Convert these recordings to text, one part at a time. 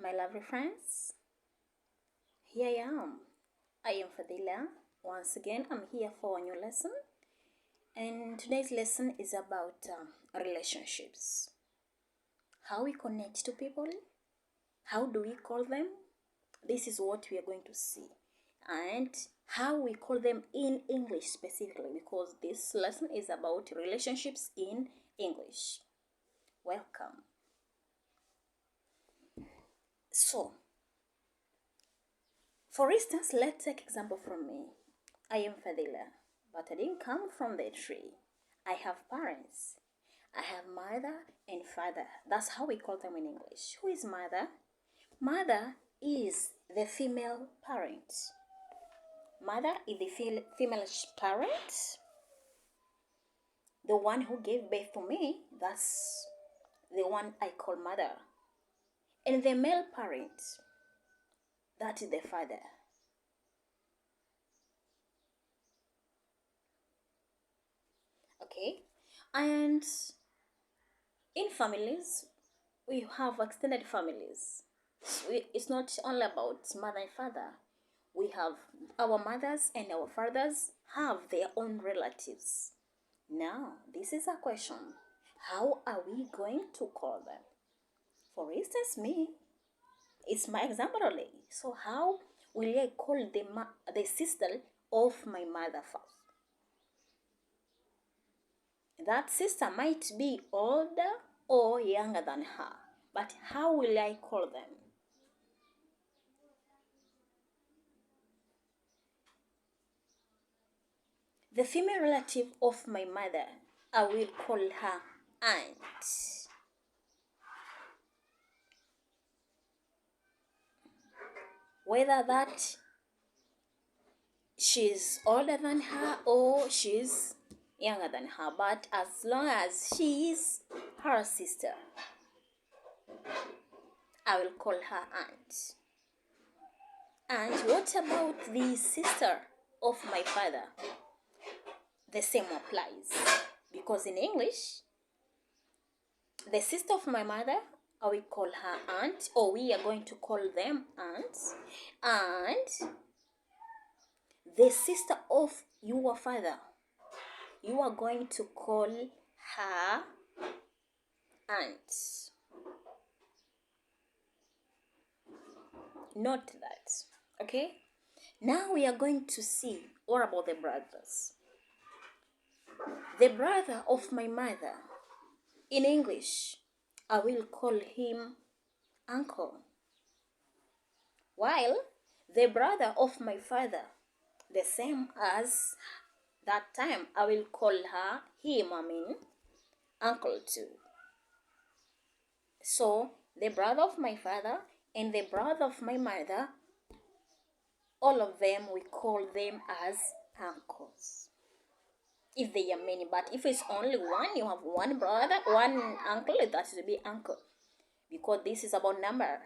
My lovely friends, here I am. I am Fadila. Once again, I'm here for a new lesson. And today's lesson is about relationships. How we connect to people. How do we call them? This is what we are going to see. And how we call them in English specifically, because this lesson is about relationships in English. Welcome. So, for instance, let's take example from me. I am Fadila, but I didn't come from the tree. I have parents. I have mother and father. That's how we call them in English. Who is mother? Mother is the female parent. Mother is the female parent. The one who gave birth to me, that's the one I call mother. And the male parent, that is the father. Okay, and in families we have extended families. It's not only about mother and father. We have our mothers and our fathers have their own relatives. Now this is a question: how are we going to call them? For instance, me, it's my example only. So how will I call the sister of my mother first? That sister might be older or younger than her, but how will I call them? The female relative of my mother, I will call her aunt. Whether that she's older than her or she's younger than her, but as long as she is her sister, I will call her aunt. And what about the sister of my father? The same applies, because in English, the sister of my mother, I will call her aunt, or we are going to call them aunts, and the sister of your father, you are going to call her aunt. Note that. Okay, now we are going to see what about the brothers. The brother of my mother, in English, I will call him uncle, while the brother of my father, the same as that time, I will call him uncle too. So the brother of my father and the brother of my mother, all of them, we call them as uncles, if they are many. But if it's only one, you have one brother, one uncle, that should be uncle, because this is about number.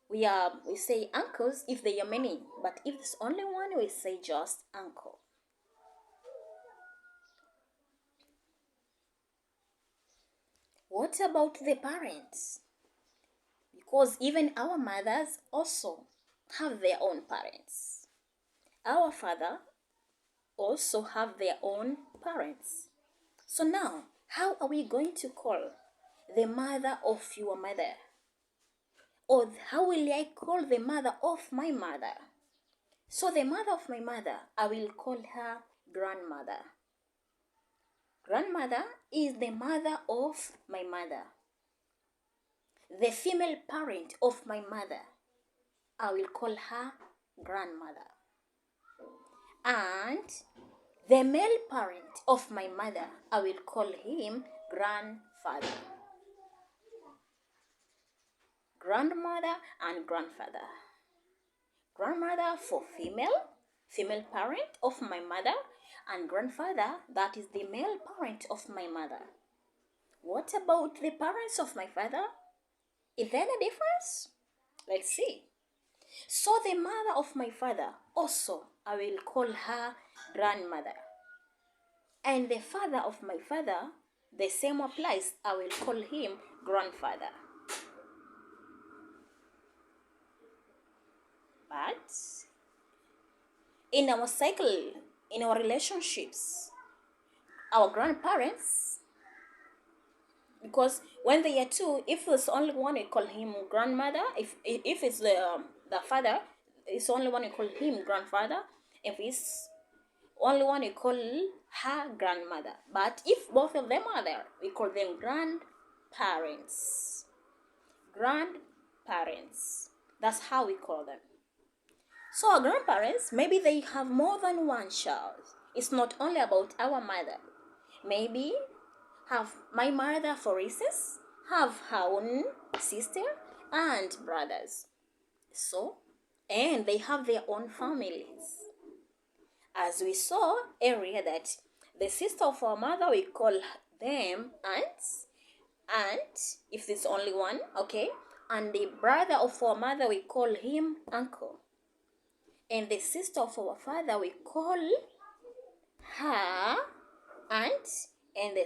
We say uncles if they are many, but if it's only one, we say just uncle. What about the parents? Because even our mothers also have their own parents. Our father also have their own parents. So now, how are we going to call the mother of your mother? Or how will I call the mother of my mother? So the mother of my mother, I will call her grandmother. Grandmother is the mother of my mother. The female parent of my mother, I will call her grandmother. And the male parent of my mother, I will call him grandfather. Grandmother and grandfather. Grandmother for female parent of my mother, and grandfather, that is the male parent of my mother. What about the parents of my father? Is there any difference? Let's see. So the mother of my father, also I will call her grandmother. And the father of my father, the same applies. I will call him grandfather. But in our cycle, in our relationships, our grandparents, because when they are two, if it's only one, you call him grandmother. If it's the father, it's only one, you call him grandfather. If it's only one, you call her grandmother. But if both of them are there, we call them grandparents. Grandparents. That's how we call them. So our grandparents, maybe they have more than one child. It's not only about our mother. Maybe have my mother, for instance, have her own sister and brothers. So, and they have their own families. As we saw earlier that the sister of our mother, we call them aunts. Aunt, if there's only one, okay? And the brother of our mother, we call him uncle. And the sister of our father, we call her aunt. And the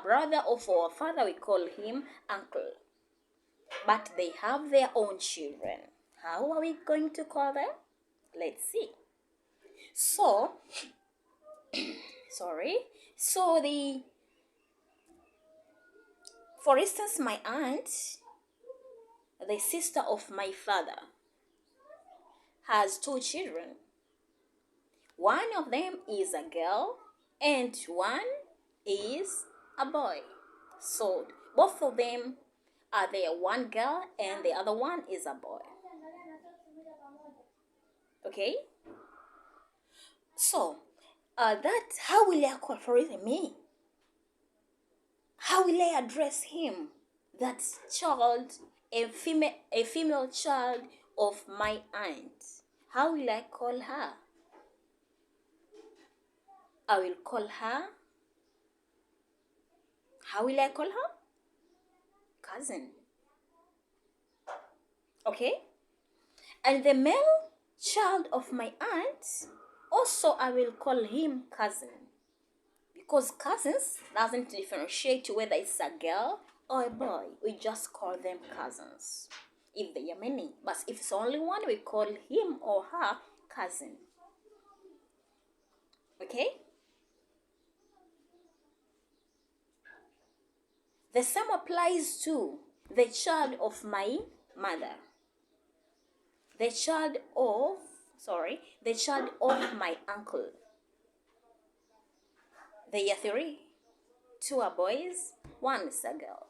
brother of our father, we call him uncle. But they have their own children. How are we going to call them? Let's see. So, for instance, my aunt, the sister of my father, has 2 children. One of them is a girl and one is a boy. So both of them are there, one girl and the other one is a boy. Okay? So how will I call for me? How will I address him? That child, a female child of my aunt. How will I call her? I will call her. How will I call her? Cousin. Okay? And the male child of my aunt, also I will call him cousin. Because cousins doesn't differentiate whether it's a girl or a boy. We just call them cousins. If there are many. But if it's only one, we call him or her cousin. Okay? The same applies to the child of my mother. The child of my uncle. They are 3. 2 are boys, 1 is a girl.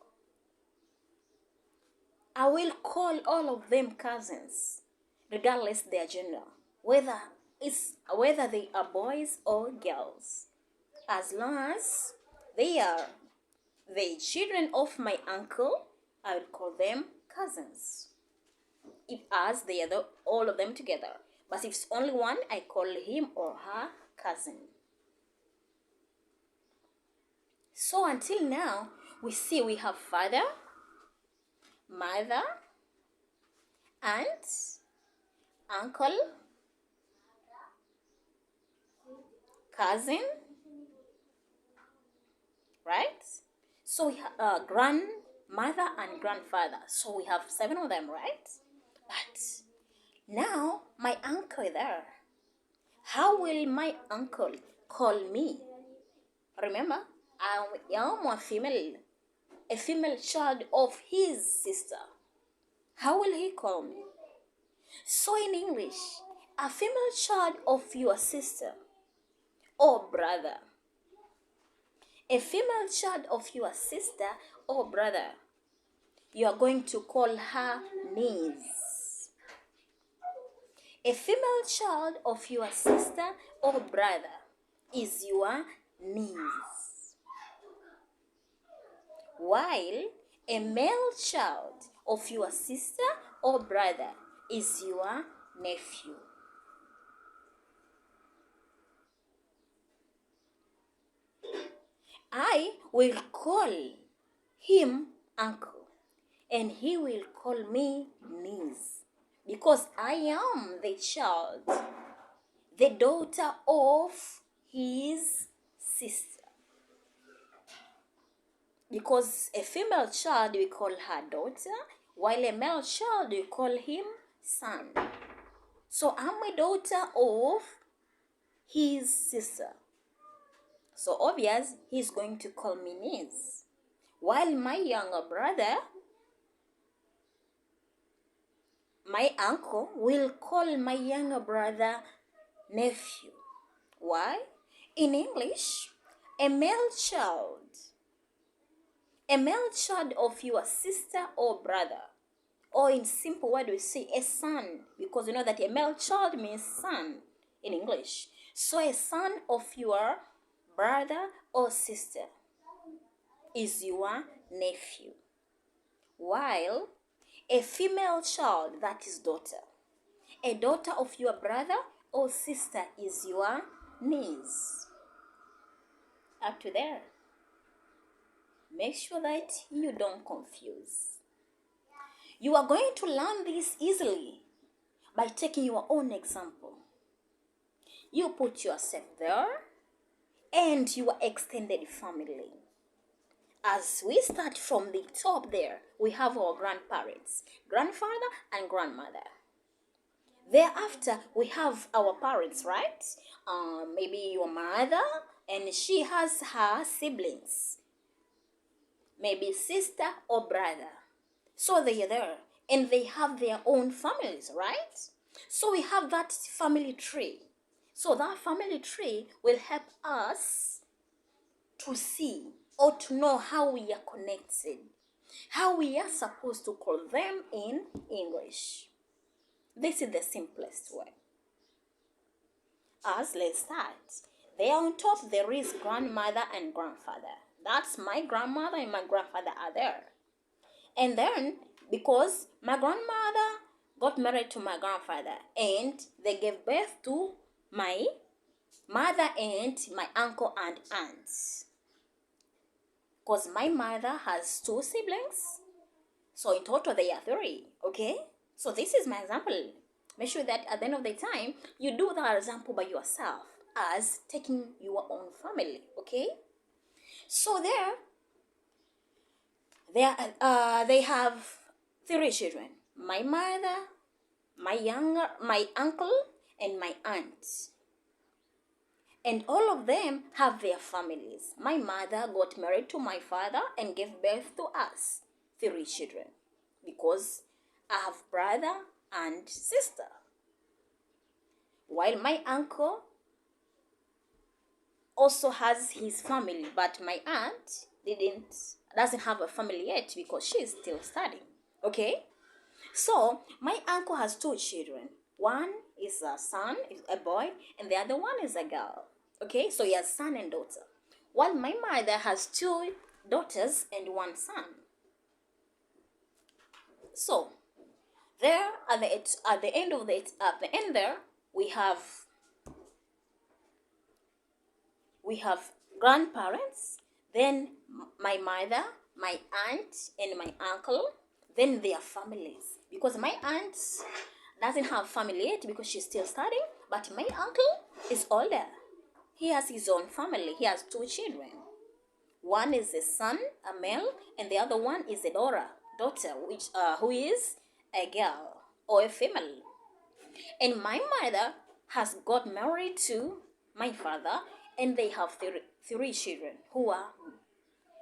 I will call all of them cousins, regardless their gender, whether they are boys or girls, as long as they are the children of my uncle. I will call them cousins, as they are all of them together. But if it's only one, I call him or her cousin. So until now, we have father, mother, aunt, uncle, cousin, right? So we have grandmother and grandfather. So we have 7 of them, right? But now my uncle is there. How will my uncle call me? Remember, I am a female child of his sister. How will he call me? So in English, a female child of your sister or brother. A female child of your sister or brother, you are going to call her niece. A female child of your sister or brother is your niece. While a male child of your sister or brother is your nephew. I will call him uncle and he will call me niece because I am the child, the daughter of his sister. Because a female child, we call her daughter, while a male child, we call him son. So I'm a daughter of his sister. So obvious, he's going to call me niece. While my younger brother, my uncle, will call my younger brother nephew. Why? In English, a male child of your sister or brother, or in simple word we say a son, because you know that a male child means son in English. So a son of your brother or sister is your nephew, while a female child, that is daughter, a daughter of your brother or sister is your niece. Up to there. Make sure that you don't confuse. You are going to learn this easily by taking your own example. You put yourself there and your extended family. As we start from the top there, we have our grandparents, grandfather and grandmother. Thereafter, we have our parents, right? Maybe your mother, and she has her siblings, maybe sister or brother. So they are there, and they have their own families, right? So we have that family tree. So that family tree will help us to see or to know how we are connected, how we are supposed to call them in English. This is the simplest way. Let's start. There on top, there is grandmother and grandfather. That's my grandmother and my grandfather are there. And then, because my grandmother got married to my grandfather and they gave birth to my mother and my uncle and aunts. Because my mother has 2 siblings, so in total they are 3, okay? So this is my example. Make sure that at the end of the time, you do that example by yourself as taking your own family, okay? So they have 3 children. My mother, my uncle, and my aunt. And all of them have their families. My mother got married to my father and gave birth to us, 3 children, because I have brother and sister. While my uncle also has his family, but my aunt doesn't have a family yet because she is still studying. Okay? So my uncle has 2 children. One is a son, is a boy, and the other one is a girl. Okay? So he has son and daughter. While my mother has 2 daughters and 1 son. So there at the end there we have grandparents, then my mother, my aunt, and my uncle, then their families. Because my aunt doesn't have family yet because she's still studying, but my uncle is older. He has his own family. He has 2 children. One is a son, a male, and the other one is a daughter, who is a girl or a female. And my mother has got married to my father, and they have 3 children, who are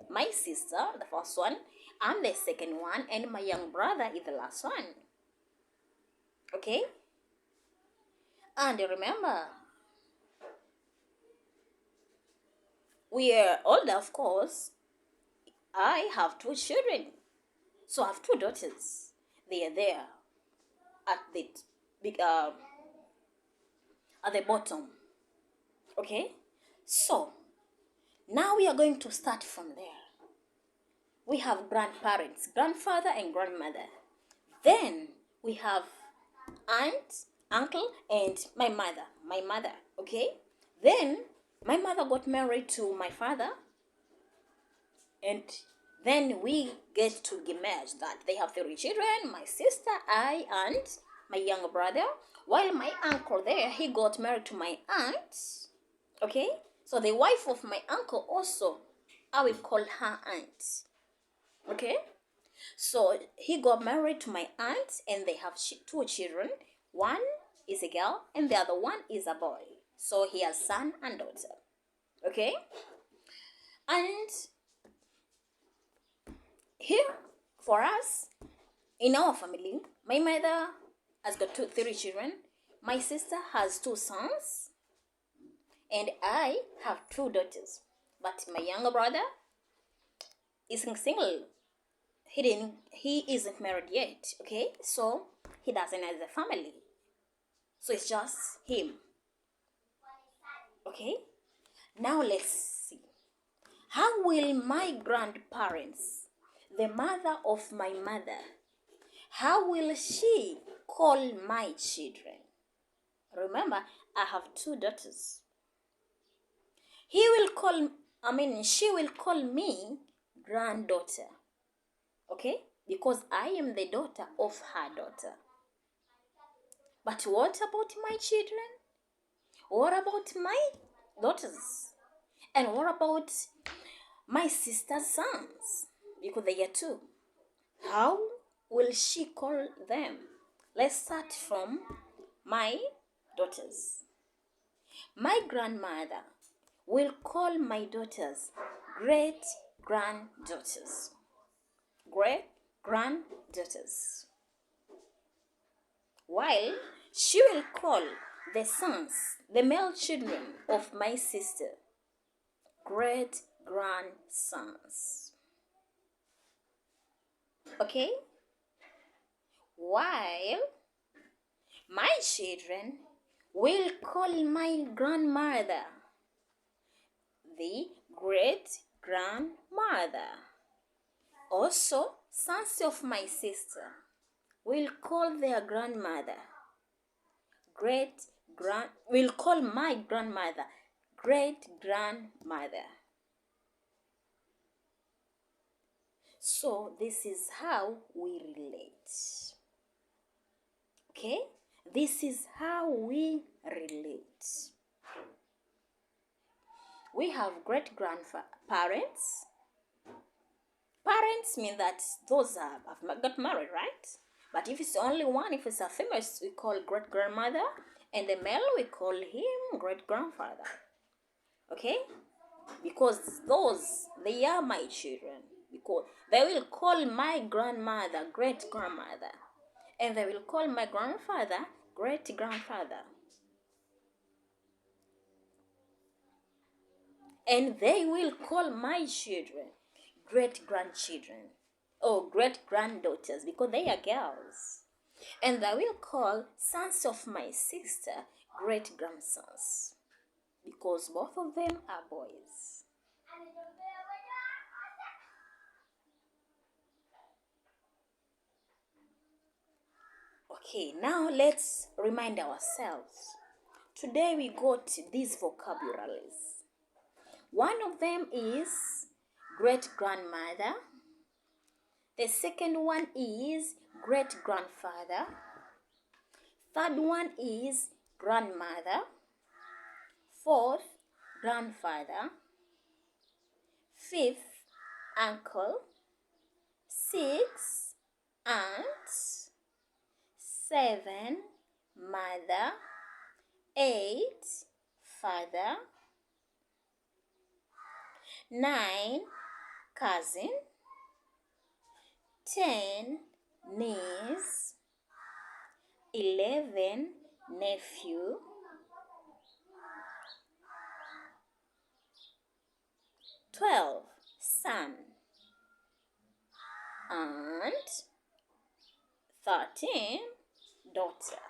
my sister, the first one, and the second one, and my young brother is the last one. Okay? And remember, we are older, of course. I have 2 children. So I have 2 daughters. They are there at the bottom. Okay? So now we are going to start from there. We have grandparents, grandfather and grandmother. Then we have aunt, uncle, and my mother, okay? Then my mother got married to my father, and then we get to merge that. They have 3 children, my sister, I, and my younger brother. While my uncle there, he got married to my aunt, okay? So the wife of my uncle also, I will call her aunt, okay? So he got married to my aunt, and they have 2 children. One is a girl and the other one is a boy. So he has son and daughter. Okay? And here for us, in our family, my mother has got three children. My sister has 2 sons. And I have 2 daughters. But my younger brother is single. He isn't married yet. Okay? So he doesn't have a family. So it's just him. Okay? Now let's see. How will my grandparents, the mother of my mother, how will she call my children? Remember, I have 2 daughters. She will call me granddaughter. Okay? Because I am the daughter of her daughter. But what about my children? What about my daughters? And what about my sister's sons? Because they are 2. How will she call them? Let's start from my daughters. My grandmother will call my daughters great-granddaughters. Great-granddaughters. While she will call the sons, the male children of my sister, great-grandsons. Okay? While my children will call my grandmother the great-grandmother. Also, sons of my sister will call their grandmother will call my grandmother great-grandmother. So this is how we relate. Okay? This is how we relate. We have great-grandparents. Parents mean that those have got married, right? But if it's only one, if it's a female, we call great-grandmother. And the male, we call him great-grandfather. Okay? Because they are my children. Because they will call my grandmother great-grandmother. And they will call my grandfather great-grandfather. And they will call my children great-grandchildren or great-granddaughters because they are girls. And they will call sons of my sister great-grandsons because both of them are boys. Okay, now let's remind ourselves. Today we got these vocabularies. One of them is great-grandmother. The second one is great-grandfather. Third one is grandmother. Fourth, grandfather. Fifth, uncle. 6, aunt. 7, mother. 8, father. 9, cousin. 10, niece. 11, nephew. 12, son. And 13, daughter.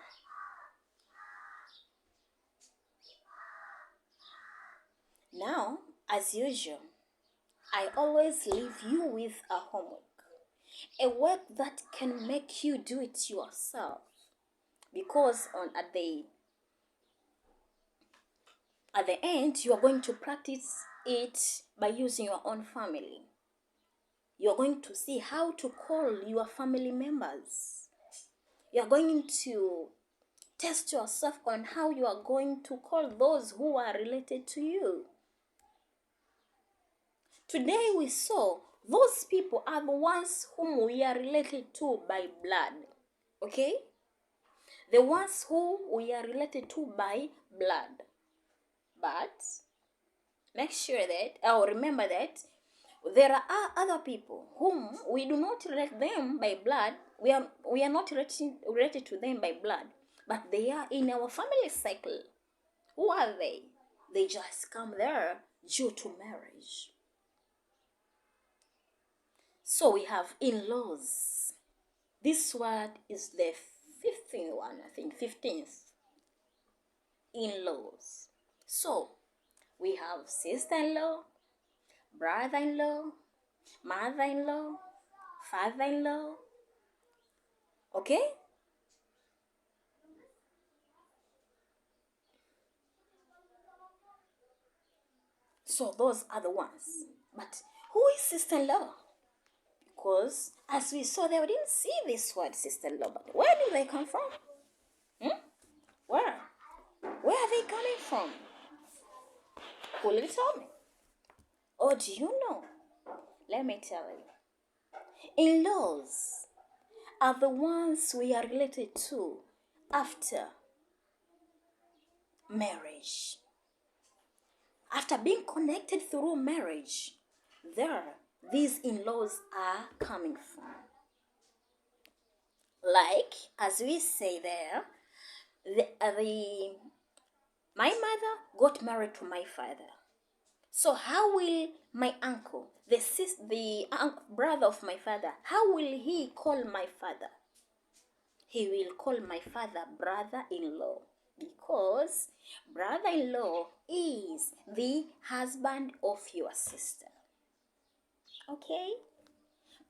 Now, as usual, I always leave you with a homework. A work that can make you do it yourself. Because at the end, you are going to practice it by using your own family. You are going to see how to call your family members. You are going to test yourself on how you are going to call those who are related to you. Today we saw those people are the ones whom we are related to by blood. Okay? the ones who we are related to by blood. But make sure that, or remember that, there are other people whom we do not relate them by blood. We are not related to them by blood, but they are in our family cycle. Who are they? They just come there due to marriage. So we have in-laws. This word is the 15th one, I think, 15th. In-laws. So we have sister-in-law, brother-in-law, mother-in-law, father-in-law. Okay? So those are the ones. But who is sister-in-law? Because as we saw there, we didn't see this word sister-in-law. But where do they come from? Where? Where are they coming from? Will you tell me? Or do you know? Let me tell you. In-laws are the ones we are related to after marriage. After being connected through marriage, these in-laws are coming from. Like, as we say there, my mother got married to my father. So how will my uncle, the brother of my father, how will he call my father? He will call my father brother-in-law, because brother-in-law is the husband of your sister. Okay?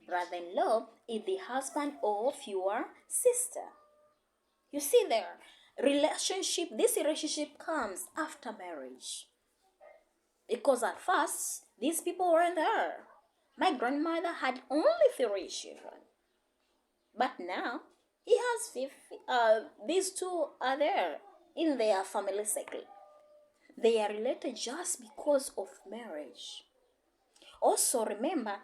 Brother-in-law is the husband of your sister. You see there, this relationship comes after marriage. Because at first, these people weren't there. My grandmother had only 3 children. But now, he has these 2 are there in their family cycle. They are related just because of marriage. Also remember,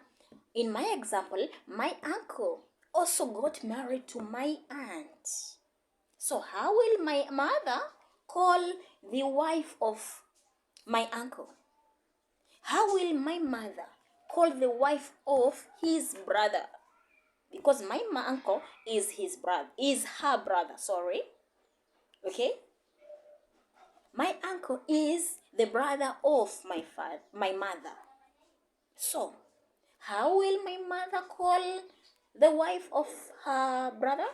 in my example, my uncle also got married to my aunt. So how will my mother call the wife of my uncle? How will my mother call the wife of his brother? Because my uncle is her brother, sorry. Okay? My uncle is the brother of my mother. So, how will my mother call the wife of her brother?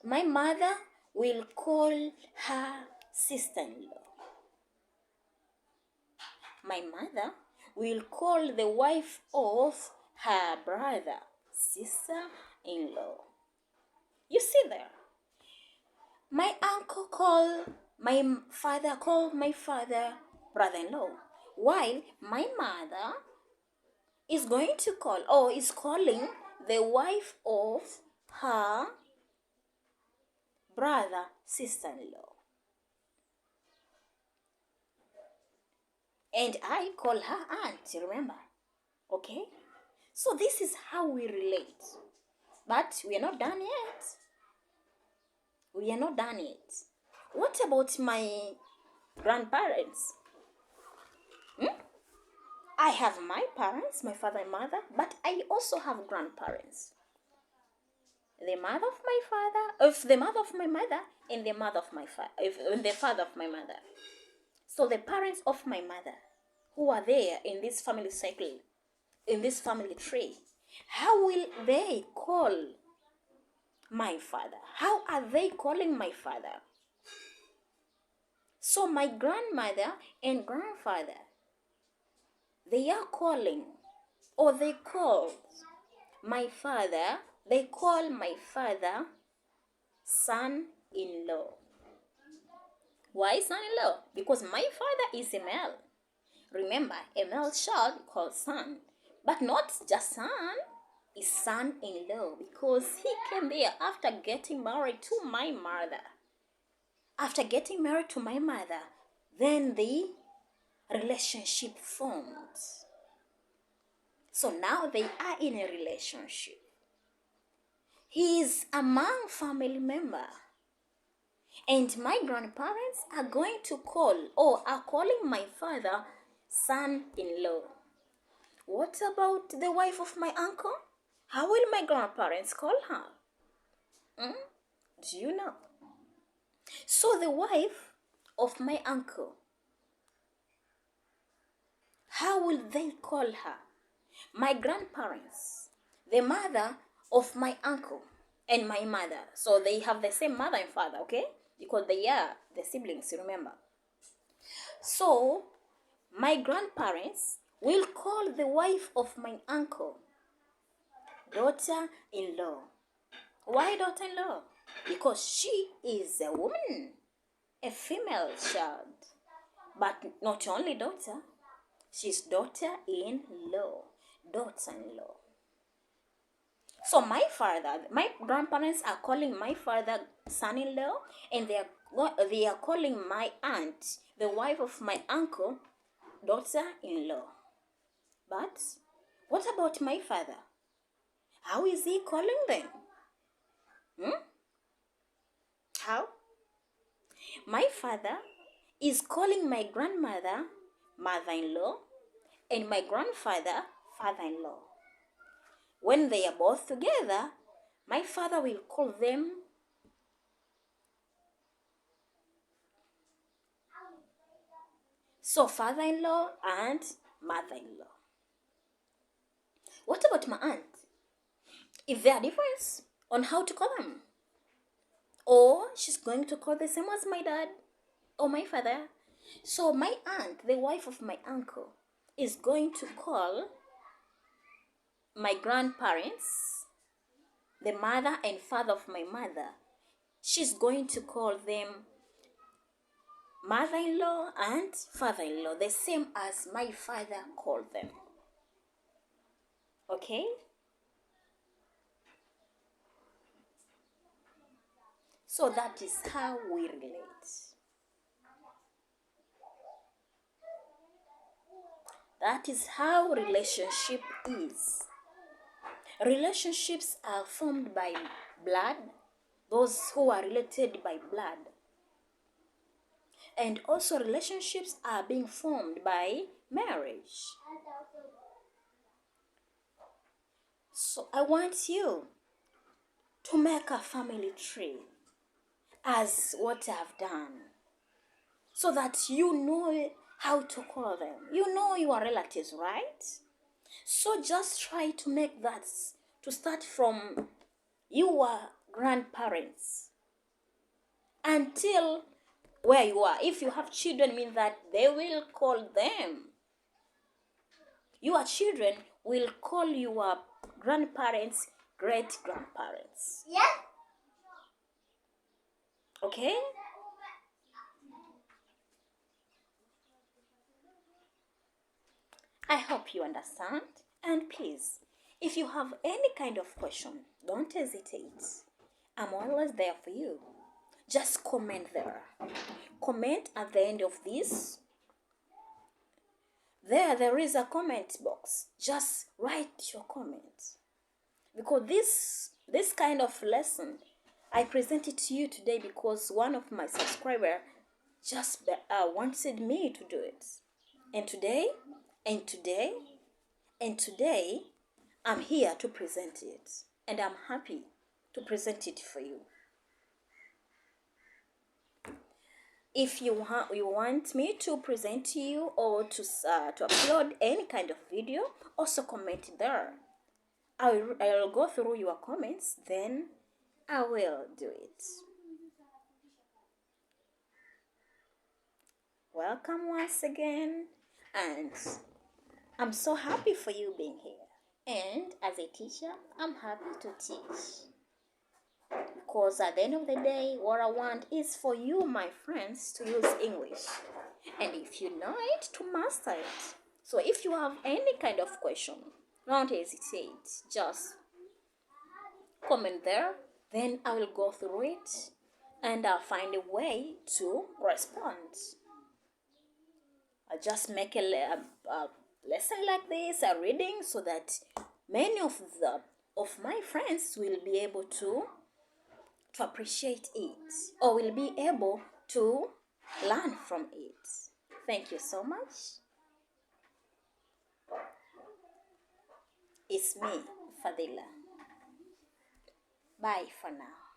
My mother will call her sister-in-law. My mother will call the wife of her brother sister-in-law. You see there? My father called my father brother-in-law, while my mother is going to call, or is calling, the wife of her brother sister-in-law. And I call her aunt, remember? Okay? So this is how we relate. But we are not done yet. We are not done yet. What about my grandparents? I have my parents, my father and mother, but I also have grandparents. The mother of my father, the mother of my mother, and the mother of my the father of my mother. So the parents of my mother, who are there in this family cycle, in this family tree, how will they call my father? How are they calling my father? So my grandmother and grandfather, they are calling, or they call my father, they call my father son-in-law. Why son-in-law? Because my father is a male. Remember, a male child called son, but not just son, is son-in-law, because he came there after getting married to my mother. After getting married to my mother, then the relationship formed. So now they are in a relationship. He is among family member. And my grandparents are going to call or are calling my father son-in-law. What about the wife of my uncle? How will my grandparents call her? Do you know? So the wife of my uncle, how will they call her? My grandparents, the mother of my uncle and my mother. So they have the same mother and father, okay? Because they are the siblings, remember? So my grandparents will call the wife of my uncle daughter-in-law. Why daughter-in-law? Because she is a woman, a female child. But not only daughter, she's daughter-in-law, daughter-in-law. So my grandparents are calling my father son-in-law, and they are calling my aunt, the wife of my uncle, daughter-in-law. But what about my father? How is he calling them? How? My father is calling my grandmother mother-in-law and my grandfather father-in-law. When they are both together, my father will call them so father-in-law and mother-in-law. What about my aunt? Is there a difference on how to call them? Or she's going to call the same as my dad or my father? So my aunt, the wife of my uncle, is going to call my grandparents, the mother and father of my mother. She's going to call them mother-in-law and father-in-law, the same as my father called them. Okay? So that is how we relate. That is how relationship is. Relationships are formed by blood, those who are related by blood. And also relationships are being formed by marriage. So I want you to make a family tree as what I've done, so that you know how to call them. You know your relatives, right? So just try to make that, to start from your grandparents until where you are. If you have children, mean that they will call them. Your children will call your grandparents great grandparents. Yeah. Okay? I hope you understand. And please, if you have any kind of question, don't hesitate. I'm always there for you. Just comment there. Comment at the end of this. There is a comment box. Just write your comment. Because this kind of lesson, I presented to you today because one of my subscribers just wanted me to do it. And today, I'm here to present it. And I'm happy to present it for you. If you want me to present to you or to upload any kind of video, also comment there. I'll go through your comments, then I will do it. Welcome once again, and I'm so happy for you being here. And as a teacher, I'm happy to teach. Because at the end of the day, what I want is for you, my friends, to use English. And if you know it, to master it. So if you have any kind of question, don't hesitate. Just comment there. Then I will go through it. And I'll find a way to respond. I'll just make a lesson like this, a reading, so that many of the of my friends will be able to appreciate it, or will be able to learn from it. Thank you so much. It's me, Fadila. Bye for now.